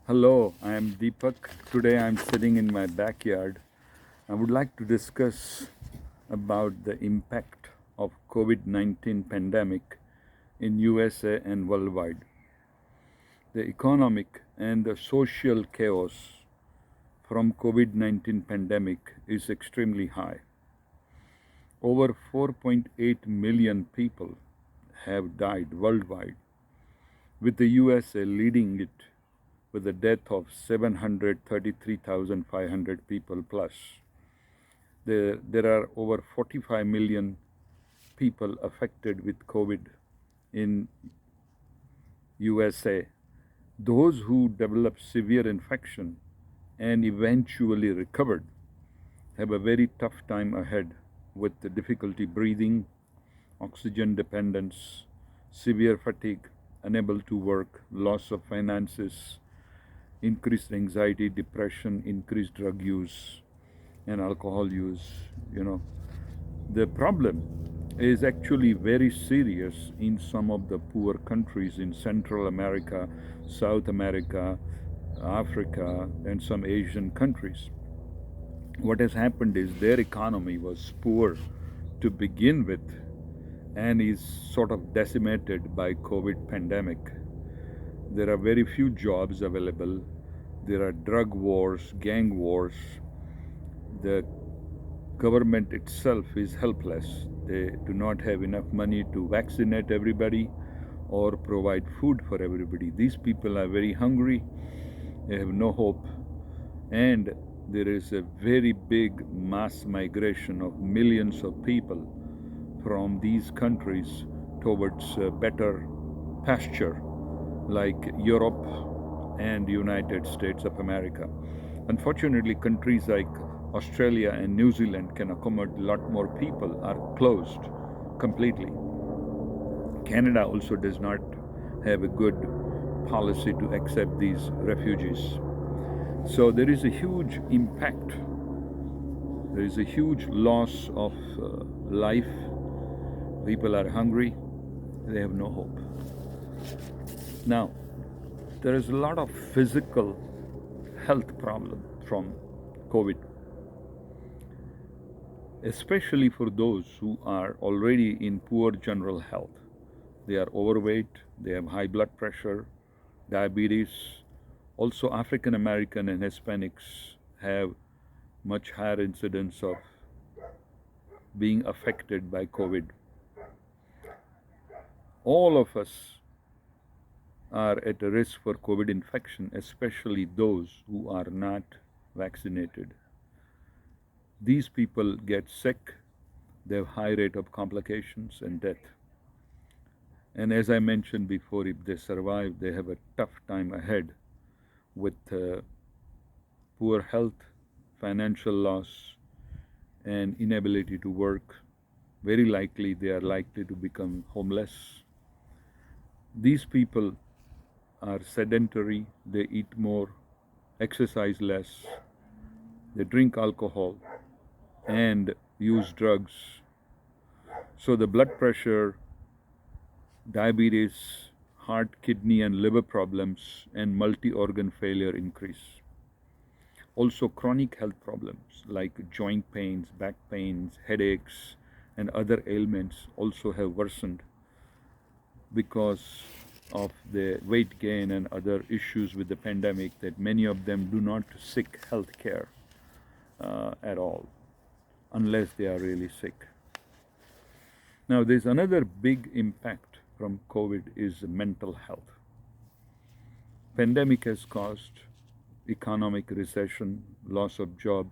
Hello, I am Deepak. Today I am sitting in my backyard. I would like to discuss about the impact of COVID-19 pandemic in USA and worldwide. The economic and the social chaos from COVID-19 pandemic is extremely high. Over 4.8 million people have died worldwide, with the USA leading it with a death of 733,500 people plus. There are over 45 million people affected with COVID in USA. Those who developed severe infection and eventually recovered have a very tough time ahead with the difficulty breathing, oxygen dependence, severe fatigue, unable to work, loss of finances, increased anxiety, depression, increased drug use and alcohol use. The problem is actually very serious in some of the poor countries in Central America, South America, Africa, and some Asian countries. What has happened is their economy was poor to begin with and is sort of decimated by COVID pandemic. There are very few jobs available. There are drug wars, gang wars. The government itself is helpless. They do not have enough money to vaccinate everybody or provide food for everybody. These people are very hungry. They have no hope. And there is a very big mass migration of millions of people from these countries towards better pasture like Europe and United States of America. Unfortunately, countries like Australia and New Zealand can accommodate a lot more people are closed completely. Canada also does not have a good policy to accept these refugees. So there is a huge impact. There is a huge loss of life. People are hungry. They have no hope. Now, there is a lot of physical health problem from COVID, especially for those who are already in poor general health. They are overweight, they have high blood pressure, diabetes. Also, African American and Hispanics have much higher incidence of being affected by COVID. All of us are at a risk for COVID infection, especially those who are not vaccinated. These people get sick, they have high rate of complications and death. And as I mentioned before, if they survive, they have a tough time ahead with poor health, financial loss, and inability to work. Very likely they are likely to become homeless. These people are sedentary, they eat more, exercise less, they drink alcohol, and use drugs. So the blood pressure, diabetes, heart, kidney, and liver problems, and multi-organ failure increase. Also, chronic health problems like joint pains, back pains, headaches, and other ailments also have worsened because of the weight gain and other issues with the pandemic, that many of them do not seek health care at all unless they are really sick. Now, there's another big impact from COVID is mental health. Pandemic has caused economic recession, loss of job,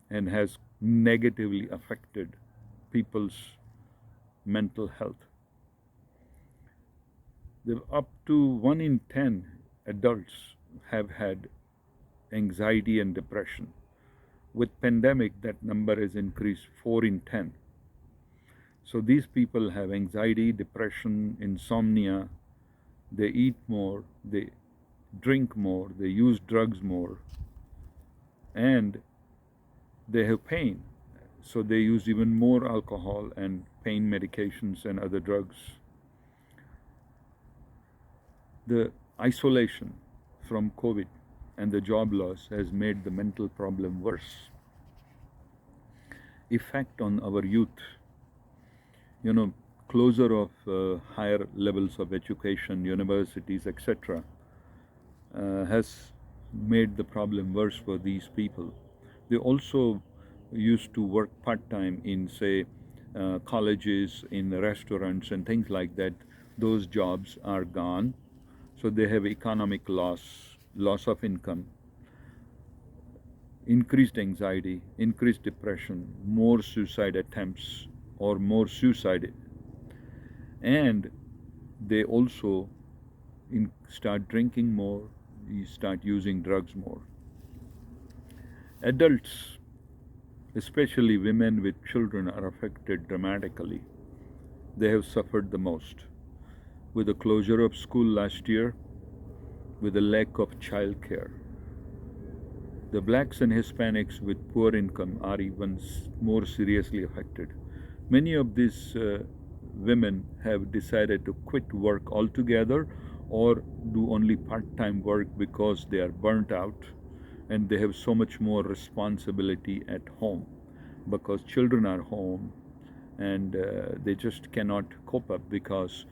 and has negatively affected people's mental health. Up to 1 in 10 adults have had anxiety and depression. With pandemic, that number has increased 4 in 10. So these people have anxiety, depression, insomnia, they eat more, they drink more, they use drugs more, and they have pain. So they use even more alcohol and pain medications and other drugs. The isolation, from COVID and the job loss has made the mental problem worse. Effect on our youth, you know, closure of higher levels of education, universities, etc., has made the problem worse for these people. They also used to work part time in, say, colleges, in restaurants, and things like that. Those jobs are gone, so they have economic loss, loss of income, increased anxiety, increased depression, more suicide attempts, or more suicide, and they also start drinking more, you start using drugs more. Adults, especially women with children, are affected dramatically. They have suffered the most. With the closure of school last year, with the lack of childcare, the blacks and Hispanics with poor income are even more seriously affected. Many of these women have decided to quit work altogether or do only part-time work because they are burnt out and they have so much more responsibility at home because children are home, and they just cannot cope up because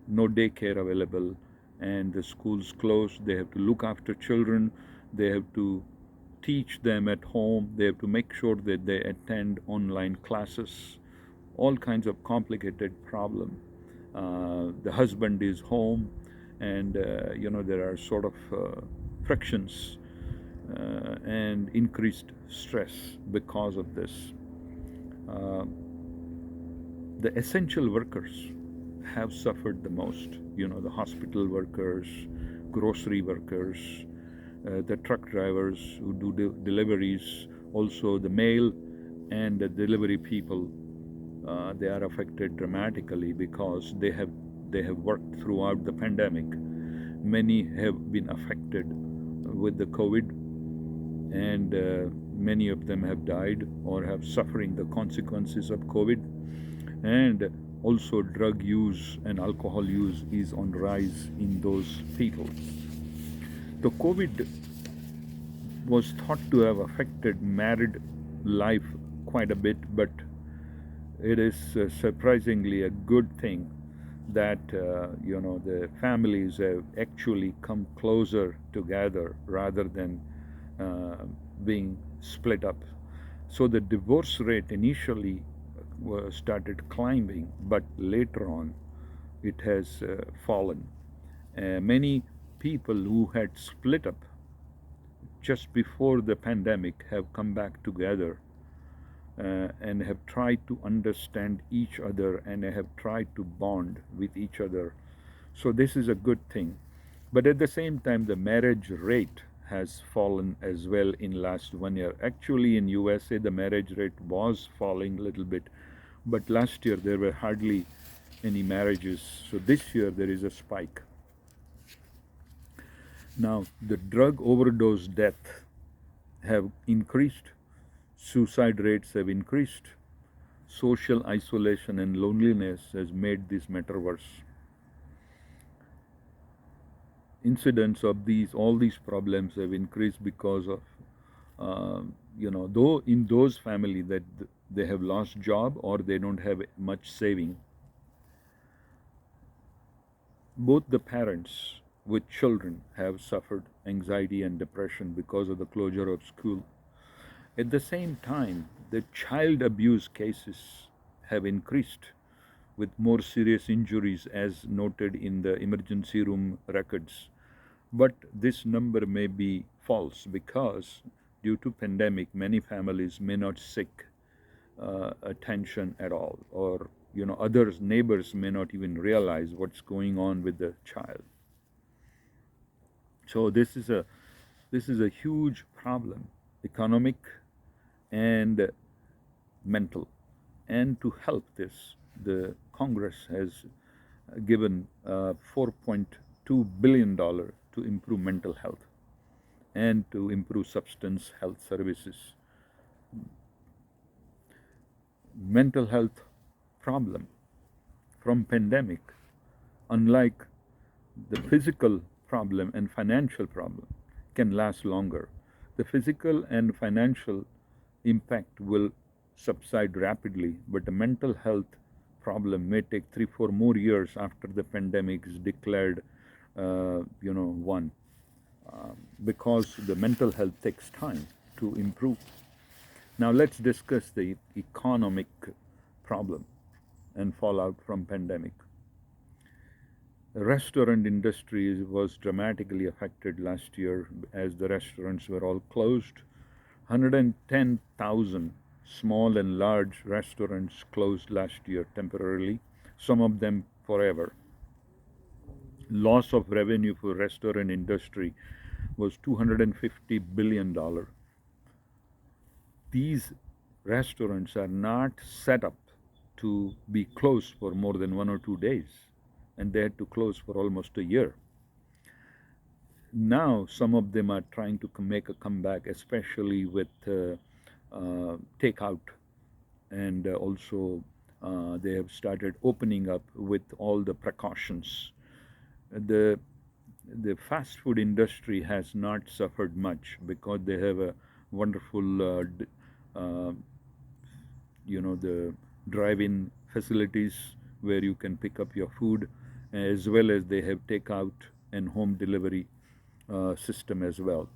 no daycare available and the schools closed. They have to look after children, they have to teach them at home, they have to make sure that they attend online classes, all kinds of complicated problem. The husband is home, and there are sort of frictions and increased stress because of this. The essential workers have suffered the most. The hospital workers, grocery workers, the truck drivers who do deliveries, also the mail and the delivery people. They are affected dramatically because they have worked throughout the pandemic. Many have been affected with the COVID, and many of them have died or have suffering the consequences of COVID. And also drug use and alcohol use is on rise in those people. The COVID was thought to have affected married life quite a bit, but it is surprisingly a good thing that the families have actually come closer together rather than being split up. So the divorce rate initially started climbing, but later on it has fallen. Many people who had split up just before the pandemic have come back together and have tried to understand each other and have tried to bond with each other. So this is a good thing. But at the same time, the marriage rate has fallen as well in last 1 year. Actually, in USA, the marriage rate was falling a little bit, but last year there were hardly any marriages. So this year there is a spike. Now, the drug overdose death have increased, suicide rates have increased, social isolation and loneliness has made this matter worse. Incidents of all these problems have increased because of, though in those families that they have lost job or they don't have much saving, both the parents with children have suffered anxiety and depression because of the closure of school. At the same time, the child abuse cases have increased with more serious injuries as noted in the emergency room records. But this number may be false because due to pandemic, many families may not seek attention at all, or others, neighbors may not even realize what's going on with the child. So this is a huge problem, economic and mental. And to help this, the Congress has given $4.2 billion to improve mental health and to improve substance health services. Mental health problem from pandemic, unlike the physical problem and financial problem can last longer. The physical and financial impact will subside rapidly, but the mental health problem may take 3 4 more years after the pandemic is declared won, because the mental health takes time to improve. Now let's discuss the economic problem and fallout from pandemic. The restaurant industry was dramatically affected last year as the restaurants were all closed. 110,000 small and large restaurants closed last year temporarily, some of them forever. Loss of revenue for restaurant industry was $250 billion. These restaurants are not set up to be closed for more than 1 or 2 days, and they had to close for almost a year. Now some of them are trying to make a comeback, especially with takeout, and also they have started opening up with all the precautions. The fast food industry has not suffered much because they have a wonderful the drive-in facilities where you can pick up your food, as well as they have takeout and home delivery system as well.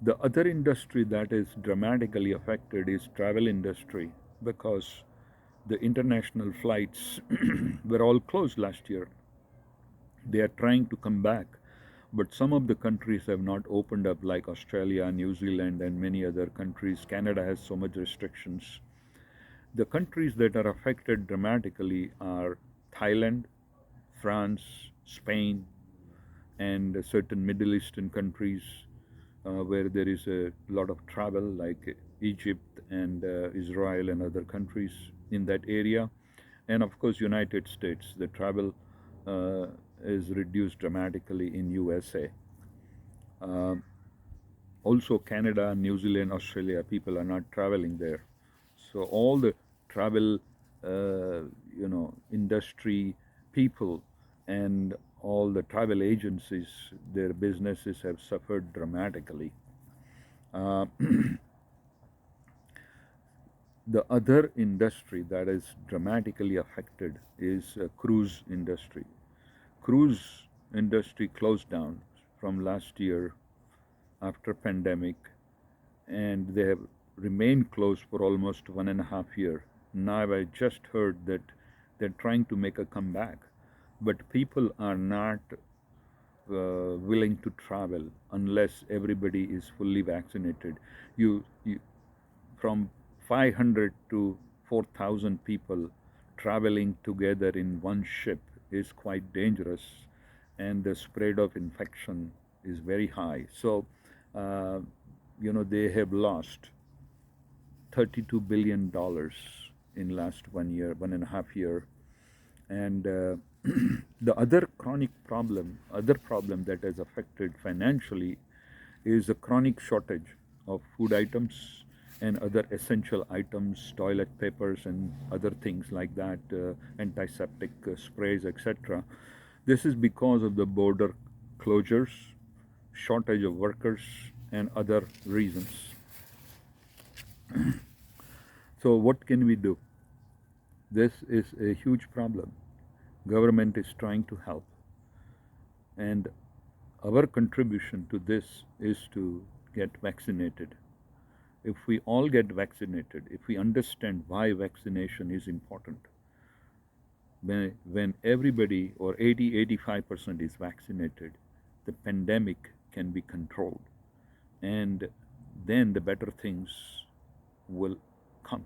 The other industry that is dramatically affected is travel industry, because the international flights were all closed last year. They are trying to come back, but some of the countries have not opened up, like Australia, New Zealand, and many other countries. Canada has so much restrictions. The countries that are affected dramatically are Thailand, France, Spain, and certain Middle Eastern countries where there is a lot of travel, like Egypt and Israel and other countries in that area. And of course, United States, the travel is reduced dramatically in USA. Also Canada, New Zealand, Australia, people are not traveling there. So all the travel, industry people and all the travel agencies, their businesses have suffered dramatically. Uh, the other industry that is dramatically affected is cruise industry. Cruise industry closed down from last year after pandemic, and they have remained closed for almost 1.5 years. Now I just heard that they're trying to make a comeback, but people are not willing to travel unless everybody is fully vaccinated. You from 500 to 4,000 people traveling together in one ship is quite dangerous, and the spread of infection is very high. So, they have lost $32 billion in last 1 year, 1.5 year. And the other other problem that has affected financially is a chronic shortage of food items and other essential items, toilet papers and other things like that, antiseptic sprays, etc. This is because of the border closures, shortage of workers, and other reasons. So what can we do? This is a huge problem. Government is trying to help, and our contribution to this is to get vaccinated. If we all get vaccinated, if we understand why vaccination is important, when everybody or 80-85% is vaccinated, the pandemic can be controlled, and then the better things will come.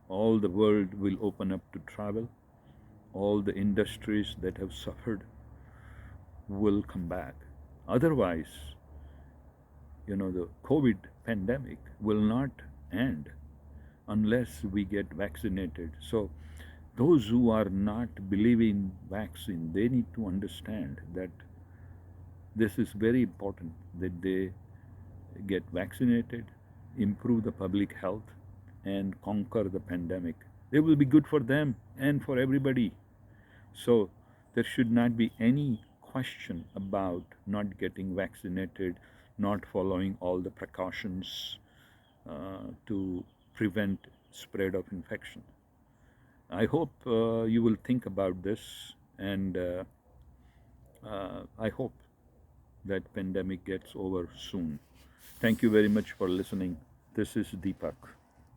All the world will open up to travel. All the industries that have suffered will come back. Otherwise, the COVID pandemic will not end unless we get vaccinated. So those who are not believing vaccine, they need to understand that this is very important, that they get vaccinated, improve the public health, and conquer the pandemic. It will be good for them and for everybody. So there should not be any question about not getting vaccinated, not following all the precautions to prevent spread of infection. I hope you will think about this, and I hope that pandemic gets over soon. Thank you very much for listening. This is Deepak.